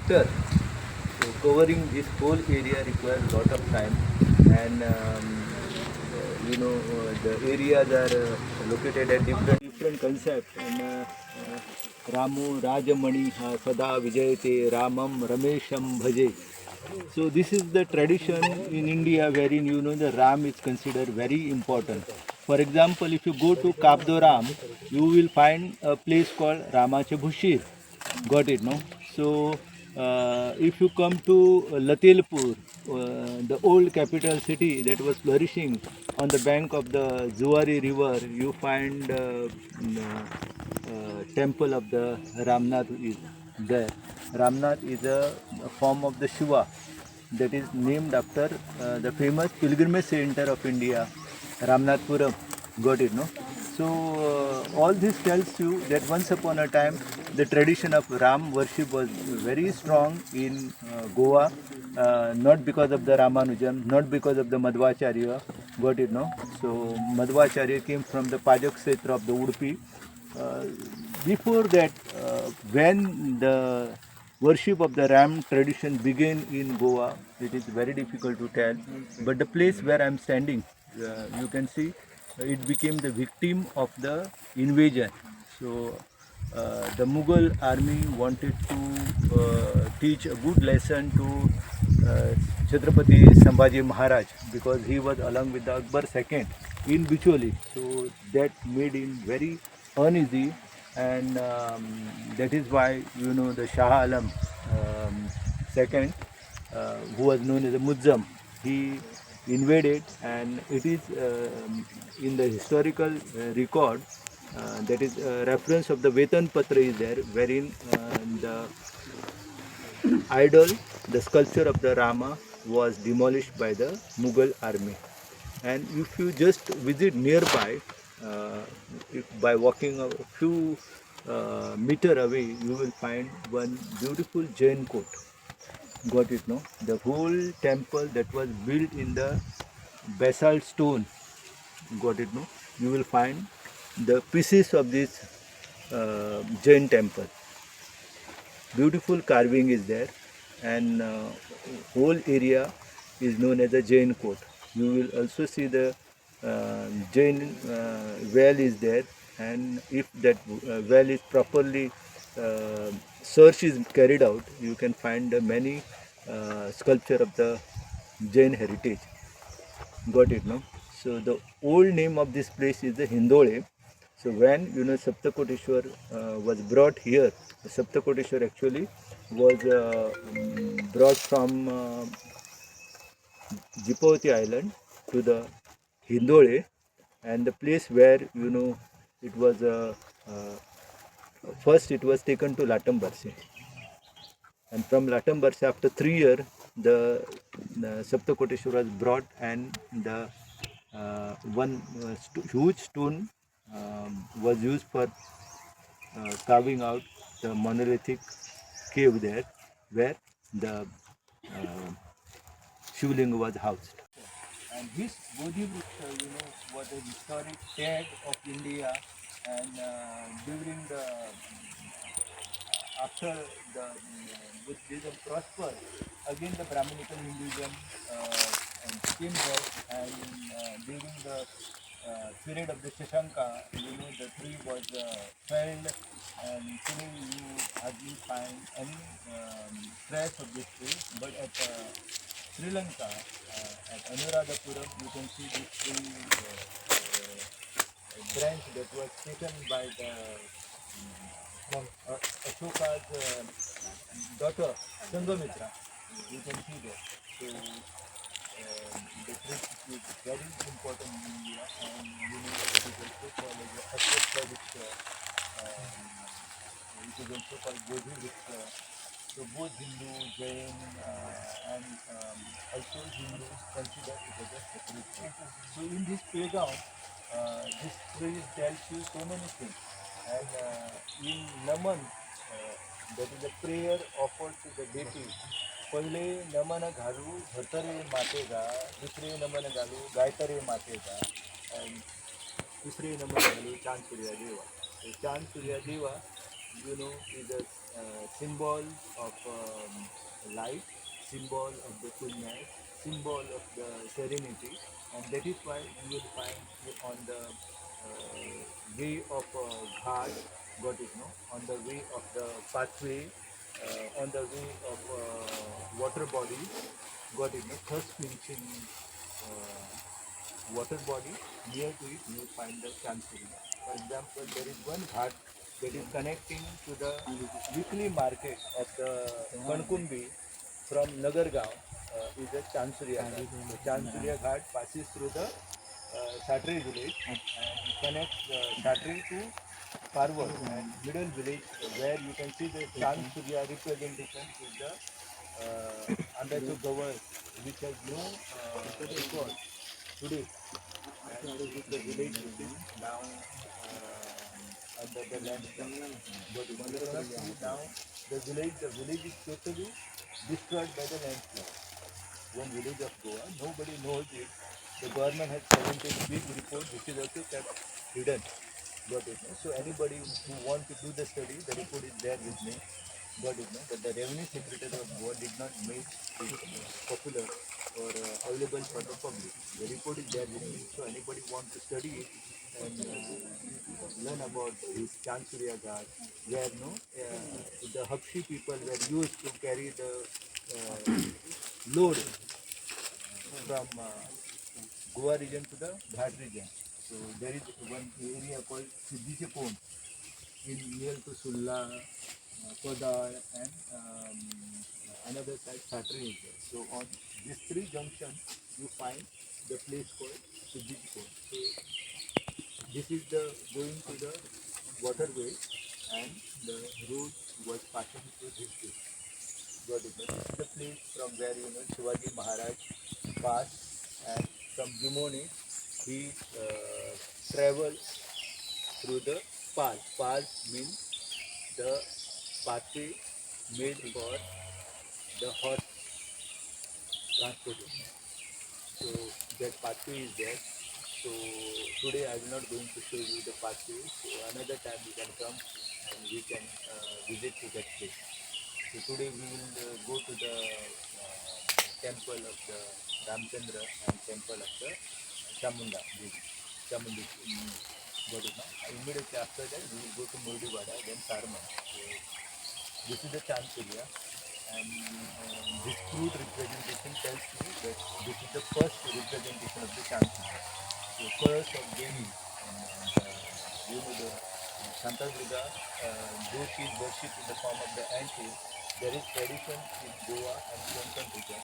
hectare. So covering this whole area requires a lot of time, and the areas are located at different concepts. And Ramu Rajamani Sada Vijayate Ramam Ramesham Bhaje. So this is the tradition in India wherein the Ram is considered very important. For example, if you go to Kabdoram, you will find a place called Ramache Bhushir. Got it, no? So if you come to Latilpur, the old capital city that was flourishing on the bank of the Zuari river, you find temple of the Ramnath is there. Ramnath is a form of the Shiva that is named after the famous pilgrimage center of India, Ramnathpuram. Got it, no? So all this tells you that once upon a time the tradition of Ram worship was very strong in Goa, not because of the Ramanujan, not because of the Madhvacharya. Got it, no? So Madhvacharya came from the Pajak Kshetra of the Udupi. Uh, Before that, when the worship of the Ram tradition began in Goa, it is very difficult to tell. But the place where I am standing, you can see it became the victim of the invasion. So the Mughal army wanted to teach a good lesson to Chhatrapati Sambhaji Maharaj, because he was along with the Akbar II in Bicholi. So that made him very uneasy, and that is why the Shah Alam second, who was known as the Muzzam, he invaded, and it is in the historical record, that is reference of the Vetan Patra is there, wherein the idol, the sculpture of the Rama, was demolished by the Mughal army. And if you just visit nearby, by walking a few meter away, you will find one beautiful Jain court. Got it, no? The whole temple that was built in the basalt stone. Got it, no? You will find the pieces of this Jain temple. Beautiful carving is there, and whole area is known as a Jain court. You will also see the Jain well is there, and if that well is properly search is carried out, you can find many sculpture of the Jain heritage. Got it, no? So the old name of this place is the Hindole. So when Saptakoteshwar was brought here, Saptakoteshwar actually was brought from Jipavati Island to the Hindole, and the place where it was first it was taken to Latambarse, and from Latambarse after 3 years the Saptakoteshwar was brought, and the one huge stone was used for carving out the monolithic cave there, where the uh, Shivlinga was housed. And this Bodhi Vriksha, was a historic tag of India, and during the after the Buddhism prospered, again the Brahminical Hinduism came there, and during the period of the Shashanka, the tree was felled, and today you hardly find any trace of this tree. But at Sri Lanka, at Anuradhapuram, you can see this tree branch that was taken by the Ashoka's daughter, Sanghamitra. You can see there. So the tree is very important in India, and it is also called as the Ashwatha Vriksha. It is also called Bodhi Vriksha. So both Hindu, Jain, and also Hindus consider it as a sacred tree. So in this playground, this tree tells you so many things. And in Naman, that is a prayer offered to the deity. पहिले नमन घालू धतरे मातेगा, दुसरे नमन घालू गायतरे मातेगा, and तिसरे नमन घालू चांद सूर्या देवा. So चांद सूर्या देवा you know, is a symbol of light, symbol of the fullness, symbol of the serenity, and that is why you will find on the way of ghat, got it, no? On the way of the pathway, on the way of water body, got it, no? Thirst quenching water body, near to it you will find the Chancery. For example, there is one ghat that is connecting to the weekly market of the Kankumbi from Nagargaon, is the Chanceria Ghat. So Chanceria Ghat passes through the Satri village and connects Satri to Parvat and middle village, where you can see the Chanceria representation is the Andacho Gawar, which has no record today. And this is the village which is now under the landslide. But you cannot see now the village is totally destroyed by the landslide. One village of Goa, nobody knows it. The government has presented big report which is also kept hidden. Got it, no? So anybody who want to do the study, the report is there with me. Got it, no? But the revenue secretary of Goa did not make it popular or available for the public. The report is there with me. So anybody want to study it and learn about this Chanceria Ghat, where no, the Hakshi people were used to carry the load from Goa region to the Ghat region. So there is one area called Siddhiche Pond in near to Sulla, Kodar, and another side Satri is there. So on these three junctions, you find the place called Siddhiche Pond. So this is the going to the waterway, and the road was passing through this place. Got it? This is the place from where Shivaji Maharaj passed, and from Jumoni he traveled through the path. Path means the pathway made for the horse transportation. So that pathway is there. So today I will not going to show you the pathway. So another time you can come and we can visit to that place. So today we will go to the temple of the Ramchandra and temple of the Chamunda Devi, Chamundi. Got it now? Immediately after that we will go to Murdivada, then Sarman. So this is the Chanceria, and this crude representation tells me that this is the first representation of the Chanceria. So first of Devi, and the Santa Durga, though she is worshipped in the form of the antique, there is tradition in Goa and Konkan region